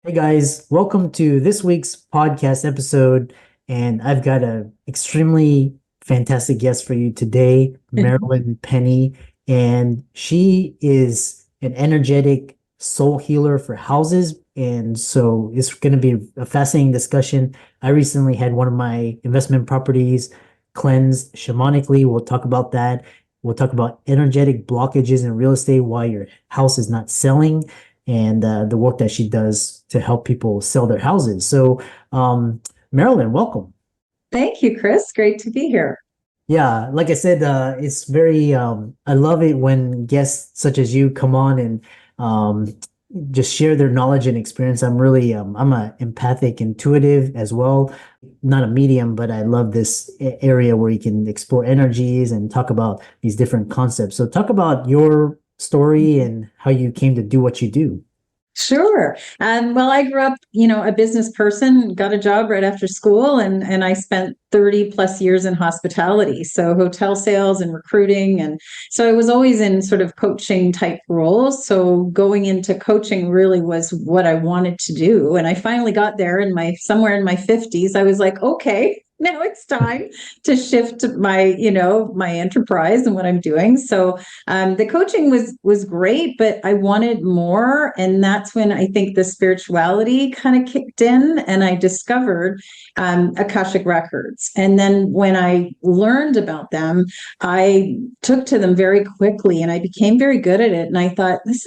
Hey guys, welcome to this week's podcast episode. And I've got an extremely fantastic guest for you today, Marilyn Penny. And she is an energetic soul healer for houses. And so it's going to be a fascinating discussion. I recently had one of my investment properties cleansed shamanically. We'll talk about that. We'll talk about energetic blockages in real estate, why your house is not selling, and the work that she does to help people sell their houses. So, Marilyn, welcome. Thank you, Chris. Great to be here. Yeah, like I said, it's very, I love it when guests such as you come on and um, just share their knowledge and experience. I'm a empathic, intuitive as well, not a medium, but I love this area where you can explore energies and talk about these different concepts. So, talk about your story and how you came to do what you do. Sure. Well, I grew up, a business person, got a job right after school, and I spent 30 plus years in hospitality. So hotel sales and recruiting. And so I was always in sort of coaching type roles. So going into coaching really was what I wanted to do. And I finally got there somewhere in my 50s. I was like, okay, now it's time to shift my enterprise and what I'm doing. So the coaching was great, but I wanted more, and that's when I think the spirituality kind of kicked in, and I discovered Akashic Records. And then when I learned about them, I took to them very quickly, and I became very good at it. And I thought, this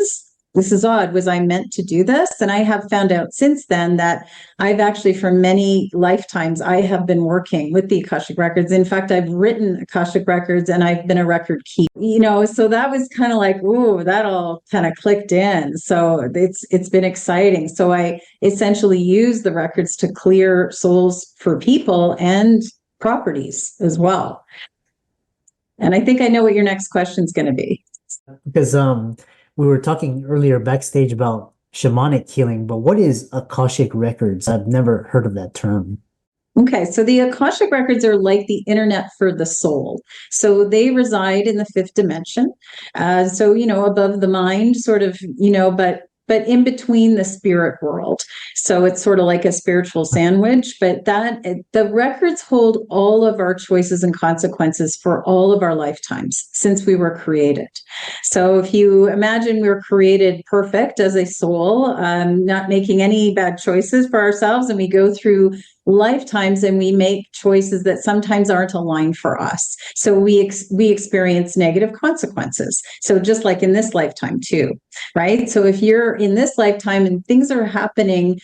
is odd. Was I meant to do this? And I have found out since then that I've actually, for many lifetimes, I have been working with the Akashic Records. In fact, I've written Akashic Records and I've been a record keeper. So that was kind of like, ooh, that all kind of clicked in. So it's been exciting. So I essentially use the records to clear souls for people and properties as well. And I think I know what your next question is going to be. Because we were talking earlier backstage about shamanic healing, but what is Akashic Records? I've never heard of that term. Okay, so the Akashic Records are like the internet for the soul. So they reside in the fifth dimension. So, above the mind, sort of, but in between the spirit world. So it's sort of like a spiritual sandwich, but the records hold all of our choices and consequences for all of our lifetimes since we were created. So if you imagine we were created perfect as a soul, not making any bad choices for ourselves, and we go through lifetimes and we make choices that sometimes aren't aligned for us. So we experience negative consequences. So just like in this lifetime too, right? So if you're in this lifetime and things are happening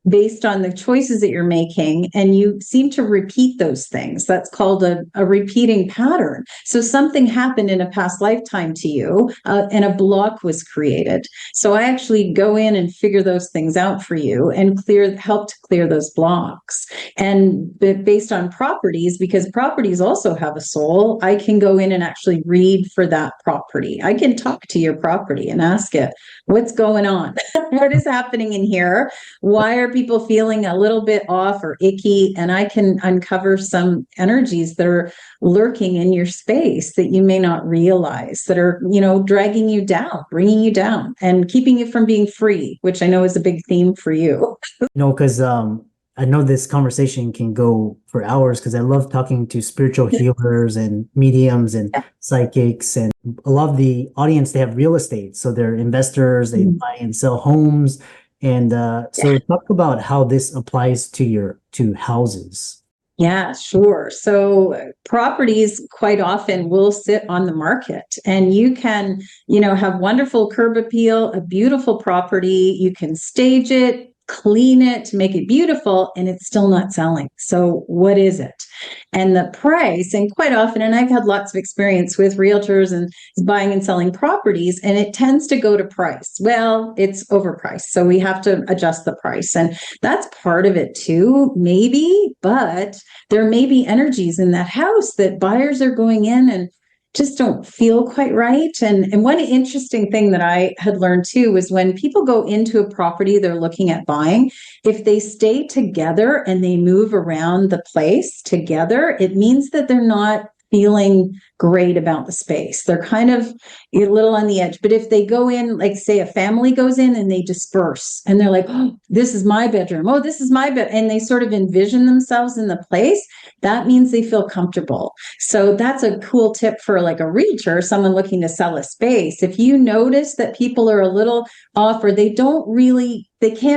based on the choices that you're making, and you seem to repeat those things. That's called a repeating pattern. So something happened in a past lifetime to you, and a block was created. So I actually go in and figure those things out for you and help to clear those blocks. And based on properties, because properties also have a soul, I can go in and actually read for that property. I can talk to your property and ask it, what's going on? What is happening in here? Why are people feeling a little bit off or icky? And I can uncover some energies that are lurking in your space that you may not realize, that are, dragging you down, bringing you down, and keeping you from being free, which I know is a big theme for you. Because I know this conversation can go for hours because I love talking to spiritual healers and mediums and psychics, and a lot of the audience, they have real estate. So they're investors, they buy and sell homes. And so talk about how this applies to houses. Yeah, sure. So properties quite often will sit on the market, and you can, have wonderful curb appeal, a beautiful property. You can stage it, clean it, make it beautiful, and it's still not selling. So what is it? And the price, and quite often, and I've had lots of experience with realtors and buying and selling properties, and it tends to go to price. Well, it's overpriced. So we have to adjust the price. And that's part of it too, maybe, but there may be energies in that house that buyers are going in and just don't feel quite right. And one interesting thing that I had learned too was when people go into a property they're looking at buying, if they stay together and they move around the place together, it means that they're not feeling great about the space. They're kind of a little on the edge. But if they go in, like say a family goes in and they disperse and they're like, oh, this is my bedroom. Oh, this is my bed. And they sort of envision themselves in the place. That means they feel comfortable. So that's a cool tip for like a realtor, someone looking to sell a space. If you notice that people are a little off or they can't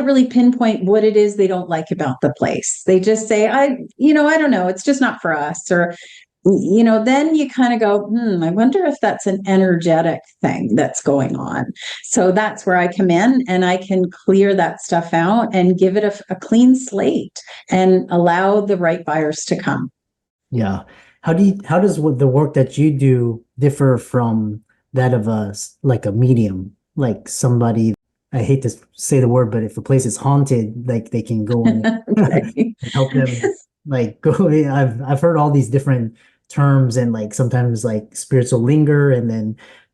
really pinpoint what it is they don't like about the place. They just say, I don't know, it's just not for us. Or then you kind of go, I wonder if that's an energetic thing that's going on. So that's where I come in and I can clear that stuff out and give it a clean slate and allow the right buyers to come. Yeah. How does the work that you do differ from that of like a medium, like somebody, I hate to say the word, but if the place is haunted, like they can go in and help them like go. I've heard all these different terms, and like sometimes like spirits will linger,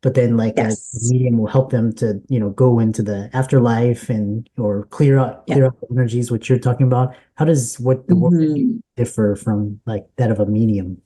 but then like a medium will help them to go into the afterlife or clear up the energies, which you're talking about. How does what the work differ from like that of a medium?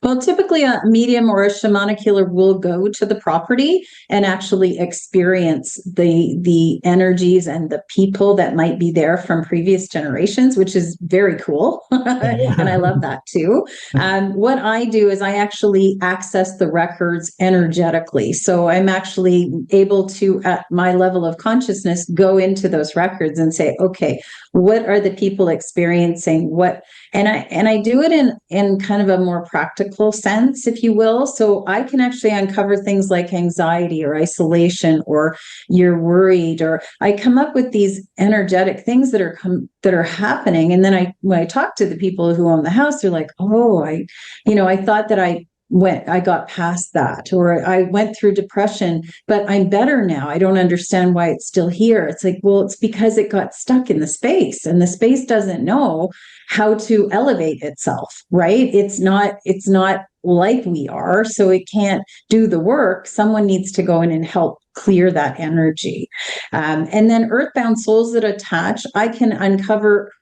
Well, typically a medium or a shamanic healer will go to the property and actually experience the energies and the people that might be there from previous generations, which is very cool. And I love that too. What I do is I actually access the records energetically. So I'm actually able to, at my level of consciousness, go into those records and say, okay, what are the people experiencing what? And I do it in kind of a more practical sense, if you will. So I can actually uncover things like anxiety or isolation, or you're worried, or I come up with these energetic things that are happening. And then when I talk to the people who own the house, they're like, oh, I thought that I got past that, or I went through depression, but I'm better now. I don't understand why it's still here. It's like, well, it's because it got stuck in the space, and the space doesn't know how to elevate itself, right? It's not like we are, so it can't do the work. Someone needs to go in and help clear that energy. And then earthbound souls that attach, I can uncover,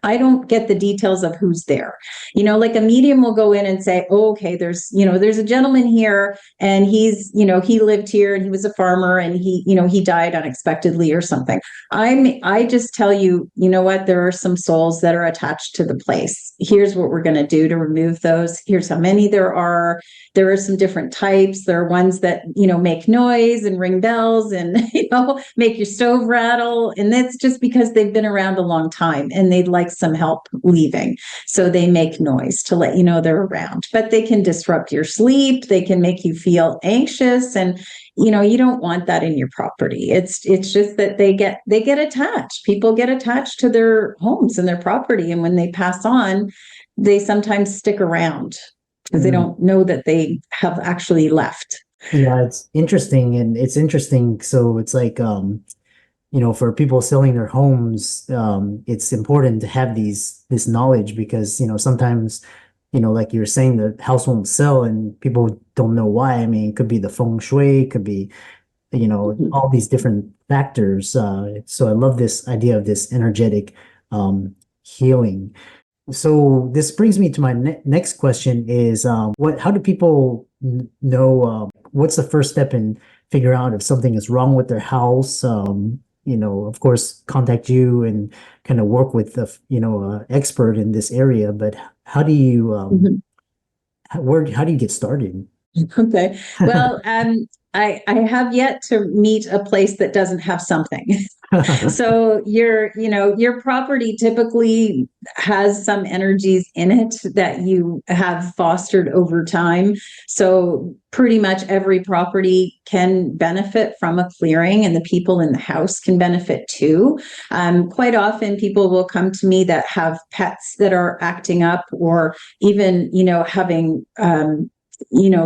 I don't get the details of who's there. Like a medium will go in and say, oh, okay, there's a gentleman here, and he lived here and he was a farmer, and he died unexpectedly or something. I just tell you, what, there are some souls that are attached to the place. Here's what we're going to do to remove those. Here's how many there are. There are some different types. There are ones that, make noise and ring bells and, make your stove rattle. And that's just because they've been around a long time and they'd like some help leaving. So they make noise to let you know they're around, but they can disrupt your sleep. They can make you feel anxious, and you don't want that in your property. It's just that they get attached. People get attached to their homes and their property, and when they pass on, they sometimes stick around because they don't know that they have actually left. Yeah, it's interesting, and it's interesting. So it's like for people selling their homes, it's important to have this knowledge, because sometimes like you were saying, the house won't sell and people don't know why. I mean, it could be the feng shui, it could be all these different factors. So I love this idea of this energetic healing. So this brings me to my next question is, how do people know, what's the first step in figure out if something is wrong with their house? Of course, contact you and kind of work with the, expert in this area, but how do you, how do you get started? Okay. Well, I have yet to meet a place that doesn't have something. So your property typically has some energies in it that you have fostered over time. So pretty much every property can benefit from a clearing, and the people in the house can benefit too. Quite often people will come to me that have pets that are acting up, or even, having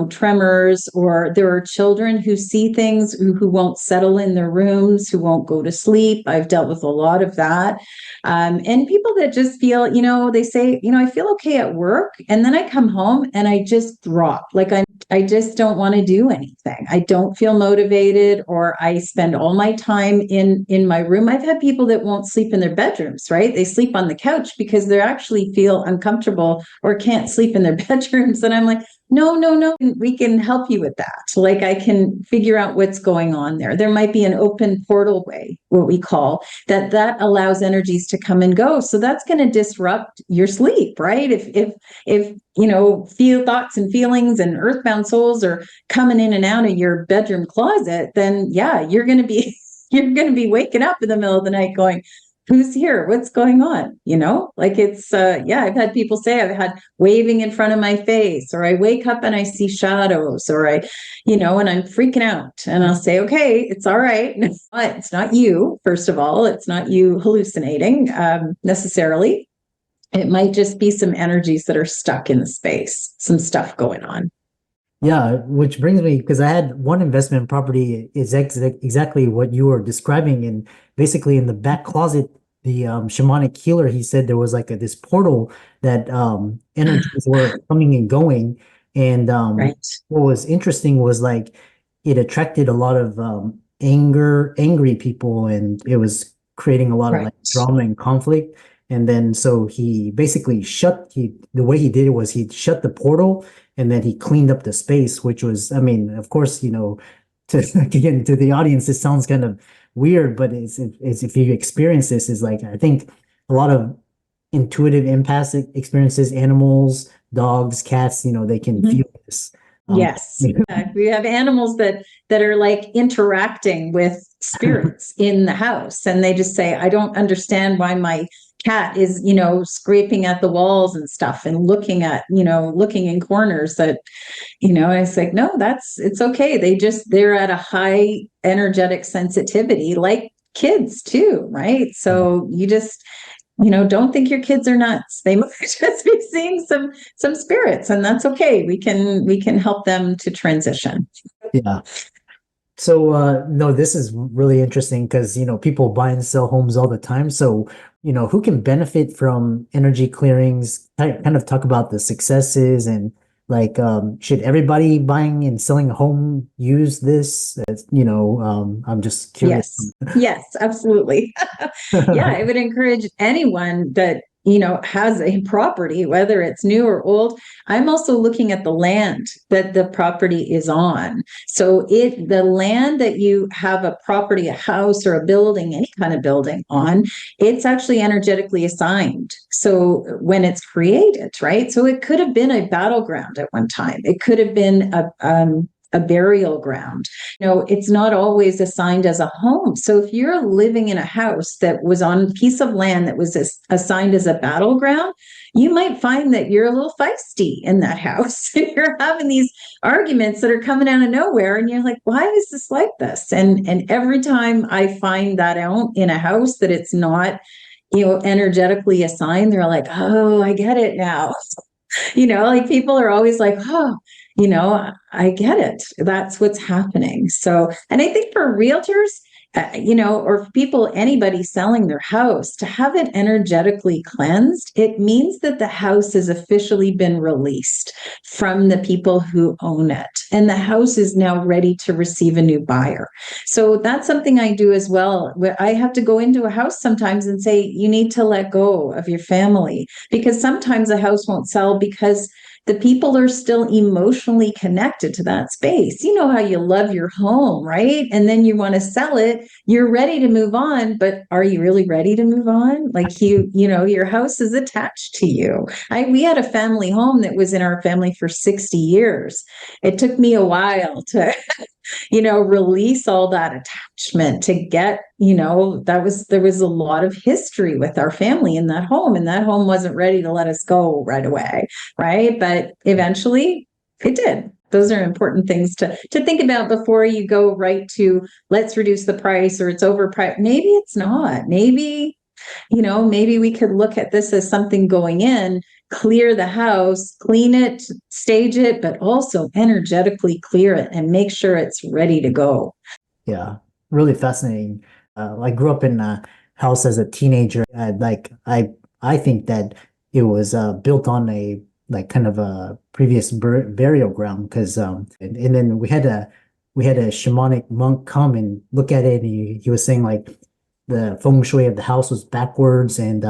tremors, or there are children who see things, who won't settle in their rooms, who won't go to sleep. I've dealt with a lot of that. And people that just feel, they say, I feel okay at work, and then I come home and I just drop. Like I just don't want to do anything. I don't feel motivated, or I spend all my time in my room. I've had people that won't sleep in their bedrooms, right? They sleep on the couch because they actually feel uncomfortable or can't sleep in their bedrooms. And I'm like, no, we can help you with that. Like, I can figure out what's going on there. There might be an open portal way, what we call that allows energies to come and go. So that's going to disrupt your sleep, right? If feel thoughts and feelings and earthbound souls are coming in and out of your bedroom closet, then yeah, you're going to be waking up in the middle of the night going, who's here? What's going on? Like it's, I've had people say I've had waving in front of my face, or I wake up and I see shadows, or and I'm freaking out, and I'll say, okay, it's all right. It's not you. First of all, it's not you hallucinating, necessarily. It might just be some energies that are stuck in the space, some stuff going on. Yeah, which brings me, because I had one investment property is exactly what you were describing, and basically in the back closet, the shamanic healer, he said there was like this portal that energies were coming and going, and Right. what was interesting was like it attracted a lot of angry people, and it was creating a lot of Right. like drama and conflict. And then so he basically the way he did it was he shut the portal, and then he cleaned up the space, which was, I mean, of course, to again, to the audience, it sounds kind of weird, but it's if you experience this, is like, I think a lot of intuitive empath experiences, animals, dogs, cats, they can Mhm. feel this. Yes. We have animals that are like interacting with spirits in the house, and they just say, I don't understand why my cat is, scraping at the walls and stuff, and looking in corners that, it's like, no, it's okay. They're at a high energetic sensitivity, like kids too, right? So you just, don't think your kids are nuts. They might just be seeing some spirits, and that's okay. We can help them to transition. Yeah. So, no, this is really interesting because, people buy and sell homes all the time. So, who can benefit from energy clearings? Kind of talk about the successes, and like, should everybody buying and selling a home use this? I'm just curious. Yes, absolutely. Yeah, I would encourage anyone that, has a property, whether it's new or old. I'm also looking at the land that the property is on. So the land that you have a property, a house or a building, any kind of building on, it's actually energetically assigned. So when it's created, right? So it could have been a battleground at one time. It could have been a burial ground. It's not always assigned as a home. So if you're living in a house that was on a piece of land that was assigned as a battleground, you might find that you're a little feisty in that house. You're having these arguments that are coming out of nowhere, and you're like, why is this like this? And every time I find that out in a house that it's not, energetically assigned, they're like, oh, I get it now. Like people are always like, oh, I get it. That's what's happening. So, and I think for realtors, or for people, anybody selling their house, to have it energetically cleansed, it means that the house has officially been released from the people who own it. And the house is now ready to receive a new buyer. So that's something I do as well. I have to go into a house sometimes and say, you need to let go of your family, because sometimes a house won't sell because the people are still emotionally connected to that space. You know how you love your home, right? And then you want to sell it. You're ready to move on, but are you really ready to move on? Like your house is attached to you. We had a family home that was in our family for 60 years. It took me a while to release all that attachment, to get, there was a lot of history with our family in that home, and that home wasn't ready to let us go right away. Right. But eventually it did. Those are important things to think about before you go right to, let's reduce the price, or it's overpriced. Maybe it's not. Maybe we could look at this as something going in clear the house, clean it, stage it, but also energetically clear it and make sure it's ready to go. Yeah, really fascinating. I grew up in a house as a teenager. I think that it was built on a like kind of a previous burial ground because and then we had a shamanic monk come and look at it and he was saying like the feng shui of the house was backwards and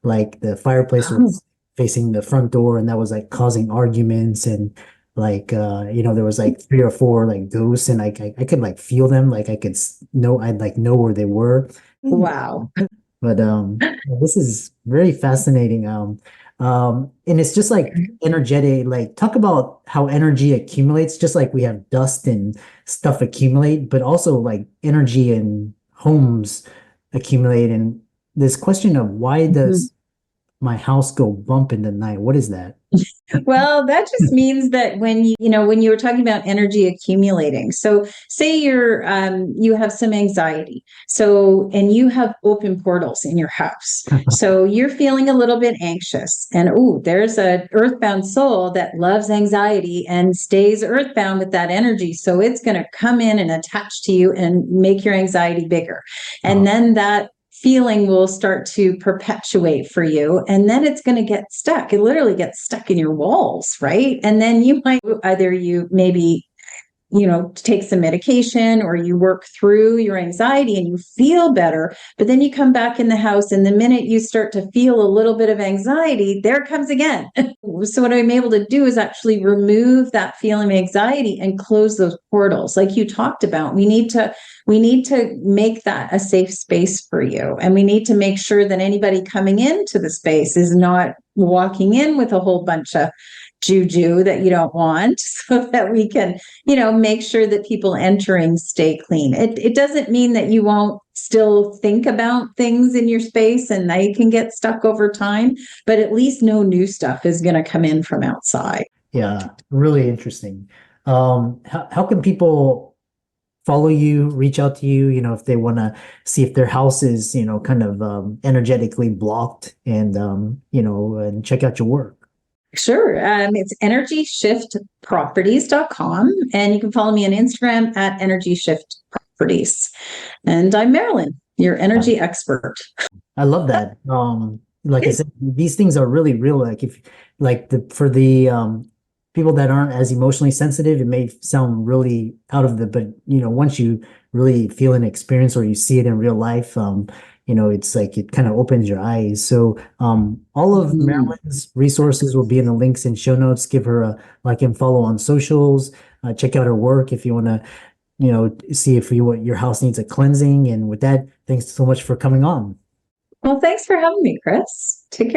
like the fireplace Oh, was facing the front door and that was like causing arguments and like there was like three or four like ghosts and I could like feel them like I'd like know where they were. wow. But this is very fascinating. And it's just like energetic, like talk about how energy accumulates, just like we have dust and stuff accumulate, but also like energy in homes accumulate. And this question of why does my house go bump in the night? What is that? Well, that just means that when you were talking about energy accumulating, so say you have some anxiety, so and you have open portals in your house, so you're feeling a little bit anxious, and there's a earthbound soul that loves anxiety and stays earthbound with that energy, so it's going to come in and attach to you and make your anxiety bigger, and then that feeling will start to perpetuate for you. And then it's going to get stuck. It literally gets stuck in your walls, right? And then you might either you maybe take some medication or you work through your anxiety and you feel better. But then you come back in the house, and the minute you start to feel a little bit of anxiety, there it comes again. So, what I'm able to do is actually remove that feeling of anxiety and close those portals, like you talked about. We need to make that a safe space for you. And we need to make sure that anybody coming into the space is not walking in with a whole bunch of juju that you don't want, so that we can make sure that people entering stay clean. It doesn't mean that you won't still think about things in your space and they can get stuck over time, but at least no new stuff is going to come in from outside. Yeah, really interesting. How can people follow you, reach out to you, if they want to see if their house is, kind of energetically blocked and check out your work? Sure. It's energyshiftproperties.com, and you can follow me on Instagram at energyshiftproperties. And I'm Marilyn, your energy expert. I love that. Like I said, these things are really real. Like if like for the people that aren't as emotionally sensitive, it may sound really out of but once you really feel an experience or you see it in real life, it's like it kind of opens your eyes. So all of Marilyn's resources will be in the links and show notes. Give her a like and follow on socials. Check out her work if you want to, see if your house needs a cleansing. And with that, thanks so much for coming on. Well, thanks for having me, Chris. Take care.